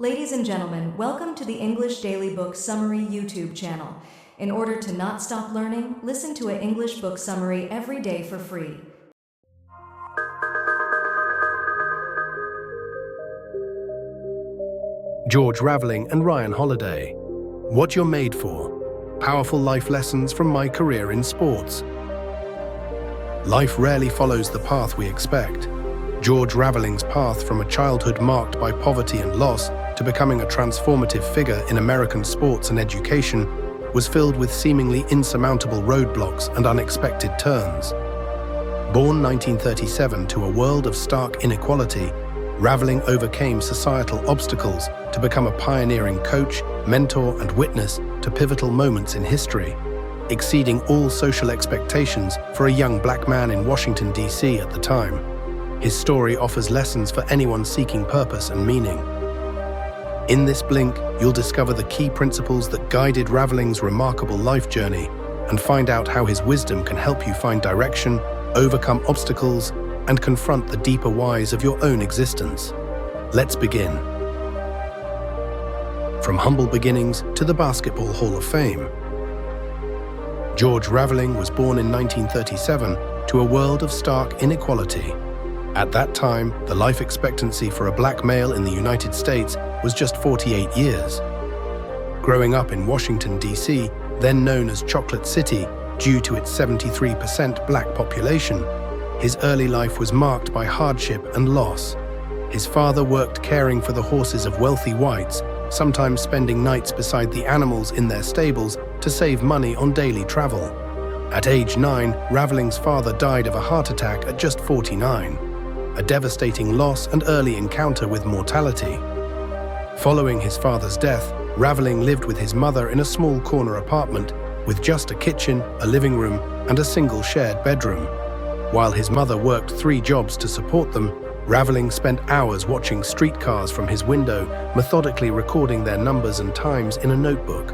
Ladies and gentlemen, welcome to the English Daily Book Summary YouTube channel. In order to not stop learning, listen to an English book summary every day for free. George Raveling and Ryan Holiday. What You're Made For. Powerful life lessons from my career in sports. Life rarely follows the path we expect. George Raveling's path from a childhood marked by poverty and loss to becoming a transformative figure in American sports and education was filled with seemingly insurmountable roadblocks and unexpected turns. Born 1937 to a world of stark inequality, Raveling overcame societal obstacles to become a pioneering coach, mentor, and witness to pivotal moments in history, exceeding all social expectations for a young black man in Washington, D.C. at the time. His story offers lessons for anyone seeking purpose and meaning. In this blink, you'll discover the key principles that guided Raveling's remarkable life journey and find out how his wisdom can help you find direction, overcome obstacles, and confront the deeper whys of your own existence. Let's begin. From humble beginnings to the Basketball Hall of Fame. George Raveling was born in 1937 to a world of stark inequality. At that time, the life expectancy for a black male in the United States was just 48 years. Growing up in Washington, D.C., then known as Chocolate City due to its 73% black population, his early life was marked by hardship and loss. His father worked caring for the horses of wealthy whites, sometimes spending nights beside the animals in their stables to save money on daily travel. At age 9, Raveling's father died of a heart attack at just 49. A devastating loss and early encounter with mortality. Following his father's death, Raveling lived with his mother in a small corner apartment with just a kitchen, a living room, and a single shared bedroom. While his mother worked 3 jobs to support them, Raveling spent hours watching streetcars from his window, methodically recording their numbers and times in a notebook,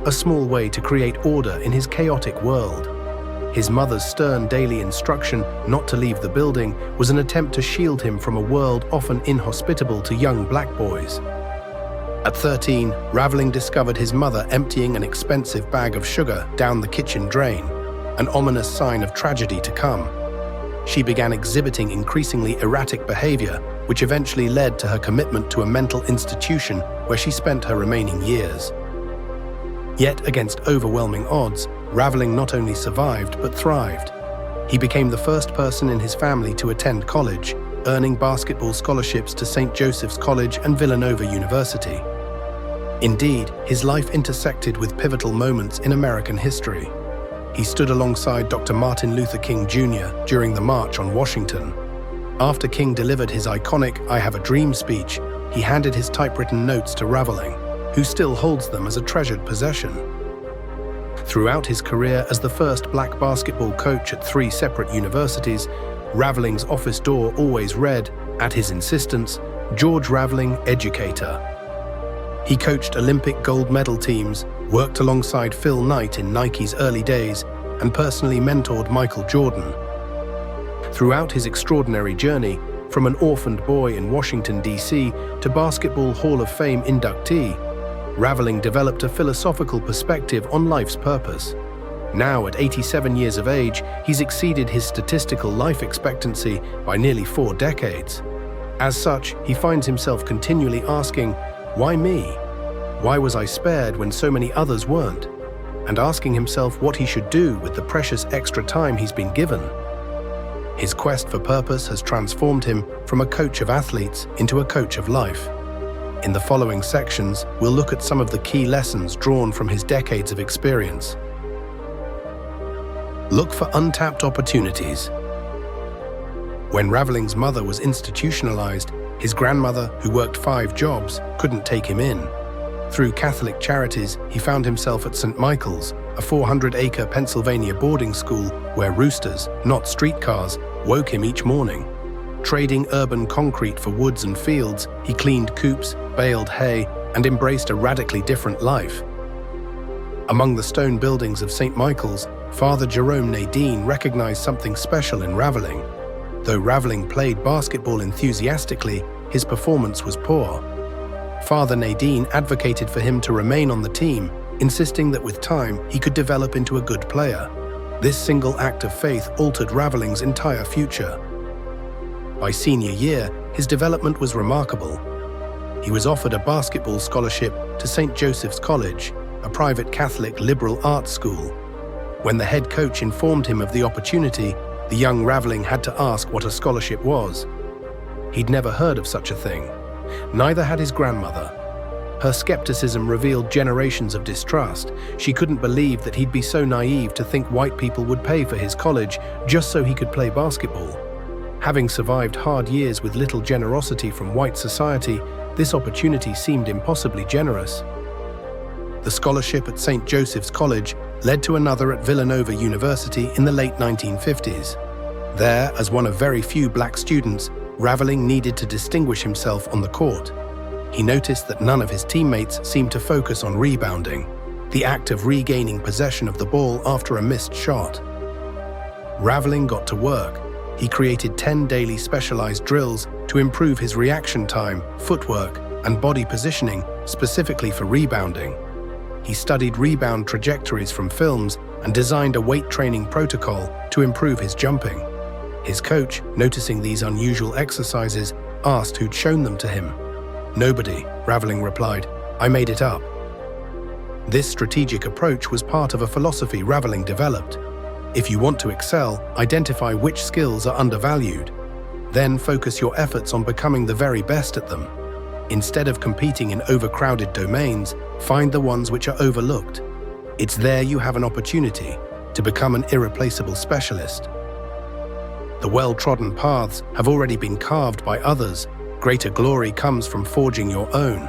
a small way to create order in his chaotic world. His mother's stern daily instruction not to leave the building was an attempt to shield him from a world often inhospitable to young black boys. At 13, Raveling discovered his mother emptying an expensive bag of sugar down the kitchen drain, an ominous sign of tragedy to come. She began exhibiting increasingly erratic behavior, which eventually led to her commitment to a mental institution where she spent her remaining years. Yet, against overwhelming odds, Raveling not only survived but thrived. He became the first person in his family to attend college, earning basketball scholarships to St. Joseph's College and Villanova University. Indeed, his life intersected with pivotal moments in American history. He stood alongside Dr. Martin Luther King Jr. during the March on Washington. After King delivered his iconic "I Have a Dream" speech, he handed his typewritten notes to Raveling, who still holds them as a treasured possession. Throughout his career as the first black basketball coach at 3 separate universities, Raveling's office door always read, at his insistence, George Raveling, Educator. He coached Olympic gold medal teams, worked alongside Phil Knight in Nike's early days, and personally mentored Michael Jordan. Throughout his extraordinary journey, from an orphaned boy in Washington, D.C. to Basketball Hall of Fame inductee, Raveling developed a philosophical perspective on life's purpose. Now, at 87 years of age, he's exceeded his statistical life expectancy by nearly 4 decades. As such, he finds himself continually asking, "Why me? Why was I spared when so many others weren't?" and asking himself what he should do with the precious extra time he's been given. His quest for purpose has transformed him from a coach of athletes into a coach of life. In the following sections, we'll look at some of the key lessons drawn from his decades of experience. Look for untapped opportunities. When Raveling's mother was institutionalized, his grandmother, who worked 5 jobs, couldn't take him in. Through Catholic charities, he found himself at St. Michael's, a 400-acre Pennsylvania boarding school where roosters, not streetcars, woke him each morning. Trading urban concrete for woods and fields, he cleaned coops, baled hay, and embraced a radically different life. Among the stone buildings of St. Michael's, Father Jerome Nadine recognized something special in Raveling. Though Raveling played basketball enthusiastically, his performance was poor. Father Nadine advocated for him to remain on the team, insisting that with time he could develop into a good player. This single act of faith altered Raveling's entire future. By senior year, his development was remarkable. He was offered a basketball scholarship to St. Joseph's College, a private Catholic liberal arts school. When the head coach informed him of the opportunity, the young Raveling had to ask what a scholarship was. He'd never heard of such a thing. Neither had his grandmother. Her skepticism revealed generations of distrust. She couldn't believe that he'd be so naive to think white people would pay for his college just so he could play basketball. Having survived hard years with little generosity from white society, this opportunity seemed impossibly generous. The scholarship at St. Joseph's College led to another at Villanova University in the late 1950s. There, as one of very few black students, Raveling needed to distinguish himself on the court. He noticed that none of his teammates seemed to focus on rebounding, the act of regaining possession of the ball after a missed shot. Raveling got to work. He created 10 daily specialized drills to improve his reaction time, footwork, and body positioning specifically for rebounding. He studied rebound trajectories from films and designed a weight training protocol to improve his jumping. His coach, noticing these unusual exercises, asked who'd shown them to him. "Nobody," Raveling replied. "I made it up." This strategic approach was part of a philosophy Raveling developed. If you want to excel, identify which skills are undervalued. Then focus your efforts on becoming the very best at them. Instead of competing in overcrowded domains, find the ones which are overlooked. It's there you have an opportunity to become an irreplaceable specialist. The well-trodden paths have already been carved by others. Greater glory comes from forging your own.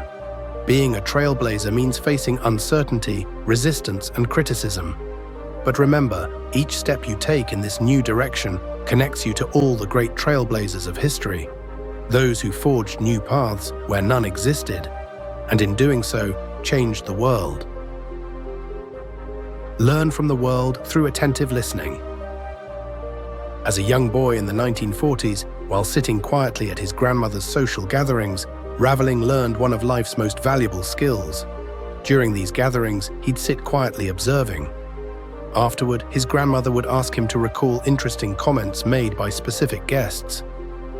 Being a trailblazer means facing uncertainty, resistance, and criticism. But remember, each step you take in this new direction connects you to all the great trailblazers of history, those who forged new paths where none existed, and in doing so, changed the world. Learn from the world through attentive listening. As a young boy in the 1940s, while sitting quietly at his grandmother's social gatherings, Raveling learned one of life's most valuable skills. During these gatherings, he'd sit quietly observing. Afterward, his grandmother would ask him to recall interesting comments made by specific guests.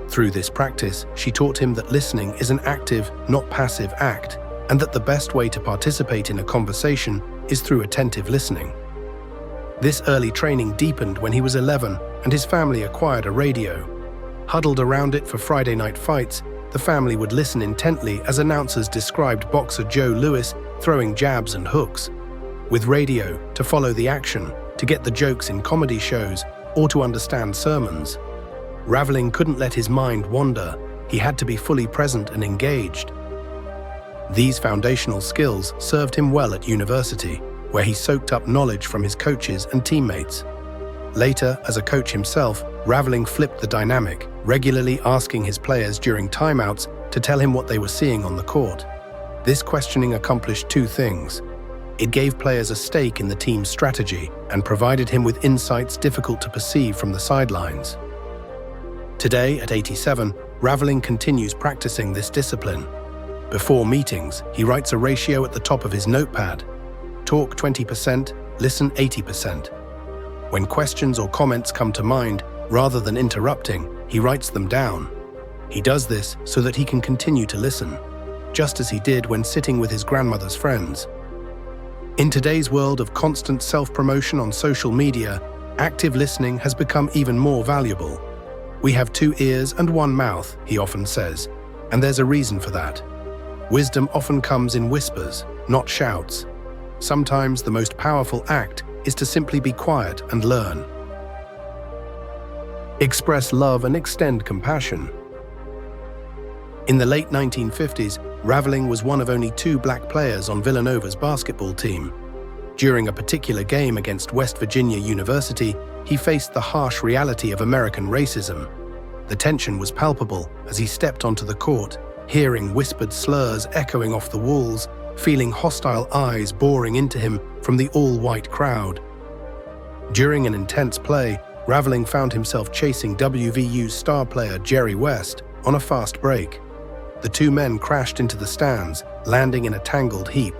Through this practice, she taught him that listening is an active, not passive act, and that the best way to participate in a conversation is through attentive listening. This early training deepened when he was 11 and his family acquired a radio. Huddled around it for Friday night fights, the family would listen intently as announcers described boxer Joe Louis throwing jabs and hooks. With radio, to follow the action, to get the jokes in comedy shows, or to understand sermons. Raveling couldn't let his mind wander. He had to be fully present and engaged. These foundational skills served him well at university, where he soaked up knowledge from his coaches and teammates. Later, as a coach himself, Raveling flipped the dynamic, regularly asking his players during timeouts to tell him what they were seeing on the court. This questioning accomplished two things. It gave players a stake in the team's strategy and provided him with insights difficult to perceive from the sidelines. Today, at 87, Raveling continues practicing this discipline. Before meetings, he writes a ratio at the top of his notepad. Talk 20%, listen 80%. When questions or comments come to mind, rather than interrupting, he writes them down. He does this so that he can continue to listen, just as he did when sitting with his grandmother's friends. In today's world of constant self-promotion on social media, active listening has become even more valuable. "We have 2 ears and 1 mouth," he often says, and there's a reason for that. Wisdom often comes in whispers, not shouts. Sometimes the most powerful act is to simply be quiet and learn. Express love and extend compassion. In the late 1950s, Raveling was one of only 2 black players on Villanova's basketball team. During a particular game against West Virginia University, he faced the harsh reality of American racism. The tension was palpable as he stepped onto the court, hearing whispered slurs echoing off the walls, feeling hostile eyes boring into him from the all-white crowd. During an intense play, Raveling found himself chasing WVU's star player Jerry West on a fast break. the two men crashed into the stands, landing in a tangled heap.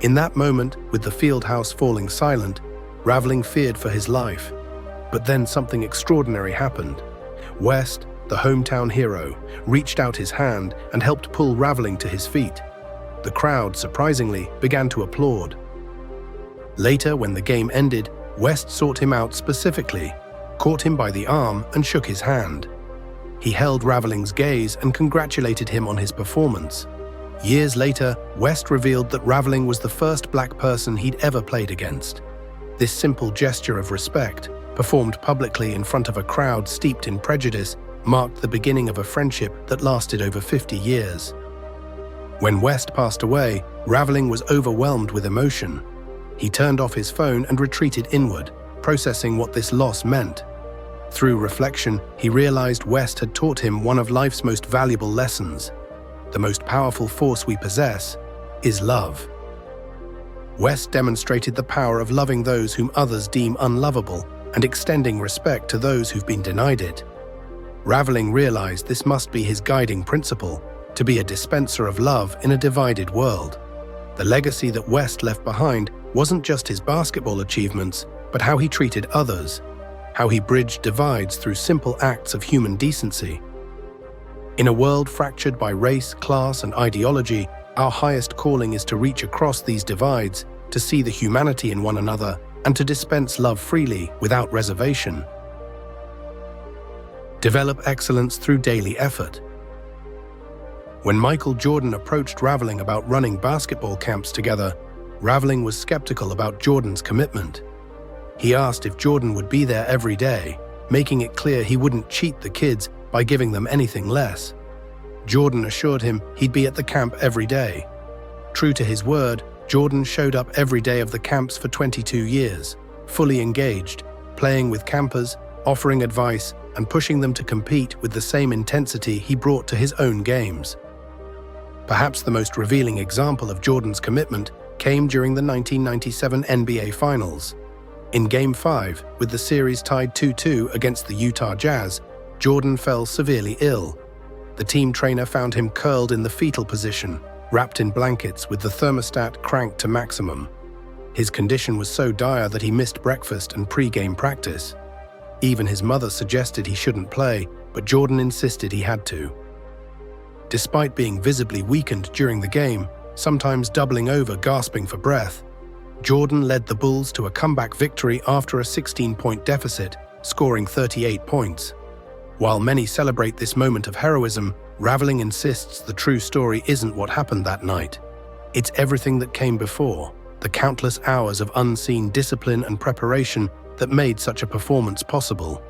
In that moment, with the field house falling silent, Raveling feared for his life. But then something extraordinary happened. West, the hometown hero, reached out his hand and helped pull Raveling to his feet. The crowd, surprisingly, began to applaud. Later, when the game ended, West sought him out specifically, caught him by the arm and shook his hand. He held Raveling's gaze and congratulated him on his performance. Years later, West revealed that Raveling was the first black person he'd ever played against. This simple gesture of respect, performed publicly in front of a crowd steeped in prejudice, marked the beginning of a friendship that lasted over 50 years. When West passed away, Raveling was overwhelmed with emotion. He turned off his phone and retreated inward, processing what this loss meant. Through reflection, he realized West had taught him one of life's most valuable lessons. The most powerful force we possess is love. West demonstrated the power of loving those whom others deem unlovable and extending respect to those who've been denied it. Raveling realized this must be his guiding principle, to be a dispenser of love in a divided world. The legacy that West left behind wasn't just his basketball achievements, but how he treated others, how he bridged divides through simple acts of human decency. In a world fractured by race, class, and ideology, our highest calling is to reach across these divides, to see the humanity in one another, and to dispense love freely without reservation. Develop excellence through daily effort. When Michael Jordan approached Raveling about running basketball camps together, Raveling was skeptical about Jordan's commitment. He asked if Jordan would be there every day, making it clear he wouldn't cheat the kids by giving them anything less. Jordan assured him he'd be at the camp every day. True to his word, Jordan showed up every day of the camps for 22 years, fully engaged, playing with campers, offering advice, and pushing them to compete with the same intensity he brought to his own games. Perhaps the most revealing example of Jordan's commitment came during the 1997 NBA Finals. In Game 5, with the series tied 2-2 against the Utah Jazz, Jordan fell severely ill. The team trainer found him curled in the fetal position, wrapped in blankets with the thermostat cranked to maximum. His condition was so dire that he missed breakfast and pre-game practice. Even his mother suggested he shouldn't play, but Jordan insisted he had to. Despite being visibly weakened during the game, sometimes doubling over gasping for breath, Jordan led the Bulls to a comeback victory after a 16-point deficit, scoring 38 points. While many celebrate this moment of heroism, Raveling insists the true story isn't what happened that night. It's everything that came before, the countless hours of unseen discipline and preparation that made such a performance possible.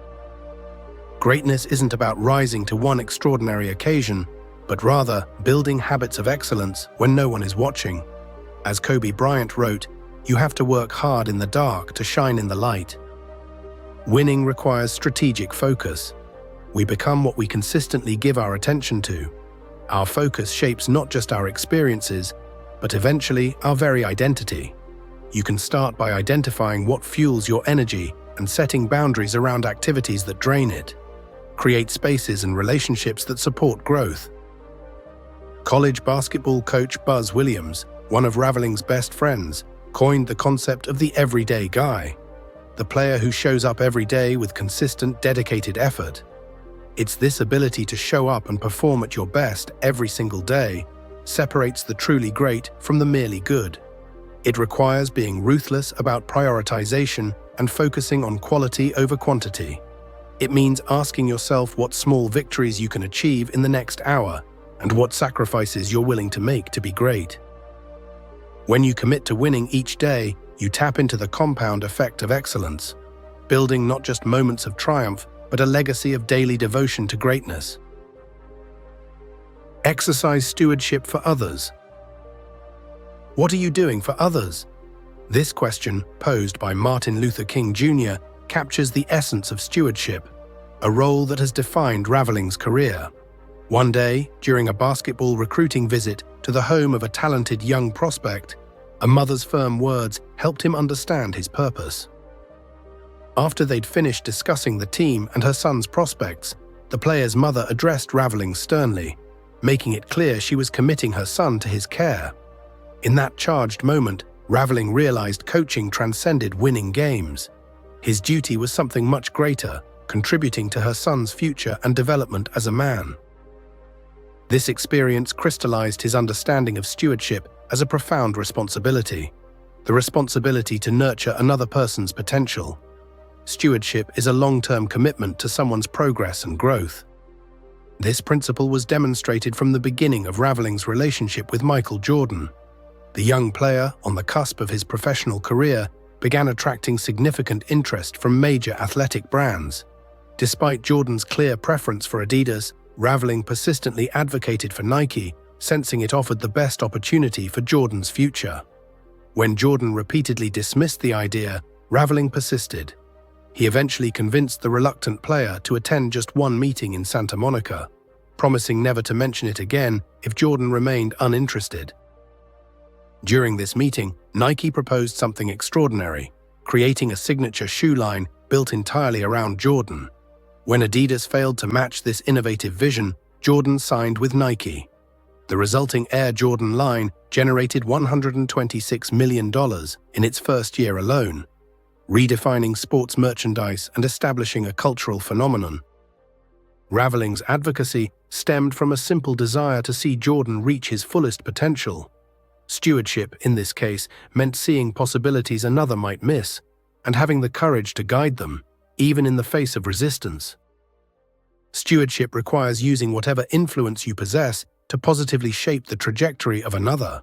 Greatness isn't about rising to one extraordinary occasion, but rather building habits of excellence when no one is watching. As Kobe Bryant wrote, "You have to work hard in the dark to shine in the light." Winning requires strategic focus. We become what we consistently give our attention to. Our focus shapes not just our experiences, but eventually our very identity. You can start by identifying what fuels your energy and setting boundaries around activities that drain it. Create spaces and relationships that support growth. College basketball coach Buzz Williams, one of Raveling's best friends, coined the concept of the everyday guy, the player who shows up every day with consistent, dedicated effort. It's this ability to show up and perform at your best every single day separates the truly great from the merely good. It requires being ruthless about prioritization and focusing on quality over quantity. It means asking yourself what small victories you can achieve in the next hour and what sacrifices you're willing to make to be great. When you commit to winning each day, you tap into the compound effect of excellence, building not just moments of triumph, but a legacy of daily devotion to greatness. Exercise stewardship for others. What are you doing for others? This question, posed by Martin Luther King Jr., captures the essence of stewardship, a role that has defined Raveling's career. One day, during a basketball recruiting visit to the home of a talented young prospect, a mother's firm words helped him understand his purpose. After they'd finished discussing the team and her son's prospects, the player's mother addressed Raveling sternly. making it clear she was committing her son to his care. In that charged moment, Raveling realized coaching transcended winning games. His duty was something much greater, contributing to her son's future and development as a man. This experience crystallized his understanding of stewardship as a profound responsibility, the responsibility to nurture another person's potential. Stewardship is a long-term commitment to someone's progress and growth. This principle was demonstrated from the beginning of Raveling's relationship with Michael Jordan. The young player, on the cusp of his professional career, began attracting significant interest from major athletic brands. Despite Jordan's clear preference for Adidas, Raveling persistently advocated for Nike, sensing it offered the best opportunity for Jordan's future. When Jordan repeatedly dismissed the idea, Raveling persisted. He eventually convinced the reluctant player to attend just one meeting in Santa Monica, promising never to mention it again if Jordan remained uninterested. During this meeting, Nike proposed something extraordinary, creating a signature shoe line built entirely around Jordan. When Adidas failed to match this innovative vision, Jordan signed with Nike. The resulting Air Jordan line generated $126 million in its first year alone, redefining sports merchandise and establishing a cultural phenomenon. Raveling's advocacy stemmed from a simple desire to see Jordan reach his fullest potential. Stewardship, in this case, meant seeing possibilities another might miss, and having the courage to guide them, even in the face of resistance. Stewardship requires using whatever influence you possess to positively shape the trajectory of another.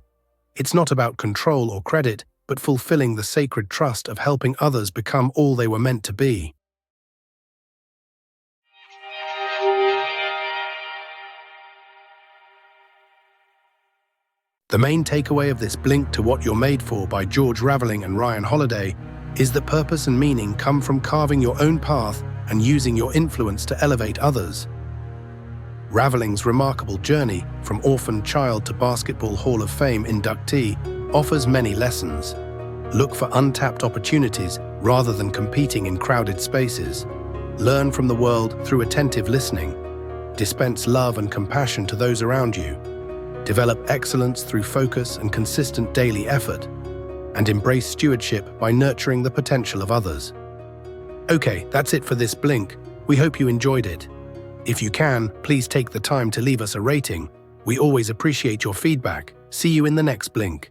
It's not about control or credit, but fulfilling the sacred trust of helping others become all they were meant to be. The main takeaway of this Blink to What You're Made For by George Raveling and Ryan Holiday is that purpose and meaning come from carving your own path and using your influence to elevate others. Raveling's remarkable journey from orphaned child to Basketball Hall of Fame inductee offers many lessons. Look for untapped opportunities rather than competing in crowded spaces. Learn from the world through attentive listening. Dispense love and compassion to those around you. Develop excellence through focus and consistent daily effort, and embrace stewardship by nurturing the potential of others. Okay, that's it for this Blink. We hope you enjoyed it. If you can, please take the time to leave us a rating. We always appreciate your feedback. See you in the next Blink.